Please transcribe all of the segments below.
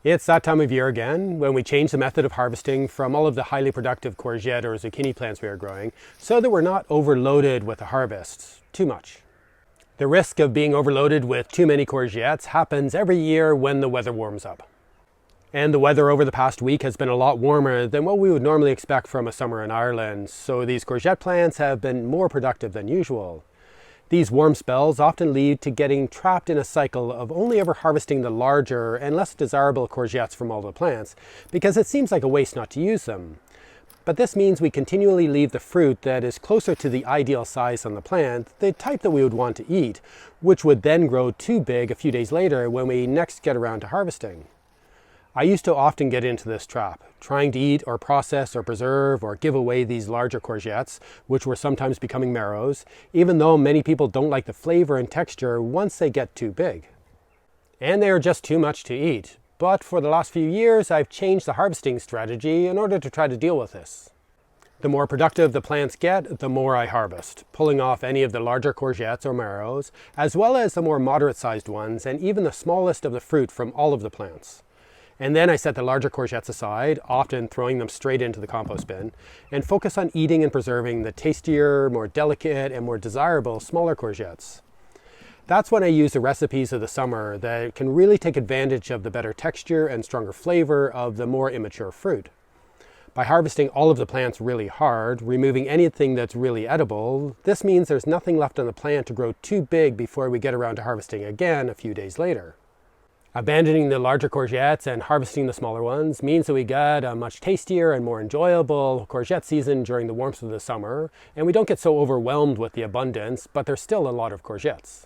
It's that time of year again when we change the method of harvesting from all of the highly productive courgette or zucchini plants we are growing so that we're not overloaded with the harvest too much. The risk of being overloaded with too many courgettes happens every year when the weather warms up. And the weather over the past week has been a lot warmer than what we would normally expect from a summer in Ireland, so these courgette plants have been more productive than usual. These warm spells often lead to getting trapped in a cycle of only ever harvesting the larger and less desirable courgettes from all the plants, because it seems like a waste not to use them. But this means we continually leave the fruit that is closer to the ideal size on the plant, the type that we would want to eat, which would then grow too big a few days later when we next get around to harvesting. I used to often get into this trap, trying to eat or process or preserve or give away these larger courgettes, which were sometimes becoming marrows, even though many people don't like the flavor and texture once they get too big. And they are just too much to eat. But for the last few years, I've changed the harvesting strategy in order to try to deal with this. The more productive the plants get, the more I harvest, pulling off any of the larger courgettes or marrows, as well as the more moderate-sized ones and even the smallest of the fruit from all of the plants. And then I set the larger courgettes aside, often throwing them straight into the compost bin, and focus on eating and preserving the tastier, more delicate, and more desirable smaller courgettes. That's when I use the recipes of the summer that can really take advantage of the better texture and stronger flavor of the more immature fruit. By harvesting all of the plants really hard, removing anything that's really edible, this means there's nothing left on the plant to grow too big before we get around to harvesting again a few days later. Abandoning the larger courgettes and harvesting the smaller ones means that we get a much tastier and more enjoyable courgette season during the warmth of the summer, and we don't get so overwhelmed with the abundance, but there's still a lot of courgettes.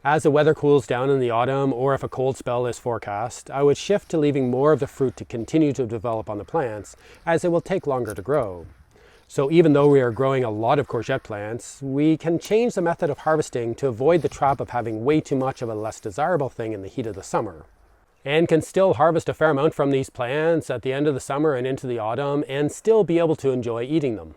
As the weather cools down in the autumn, or if a cold spell is forecast, I would shift to leaving more of the fruit to continue to develop on the plants, as it will take longer to grow. So even though we are growing a lot of courgette plants, we can change the method of harvesting to avoid the trap of having way too much of a less desirable thing in the heat of the summer. And can still harvest a fair amount from these plants at the end of the summer and into the autumn and still be able to enjoy eating them.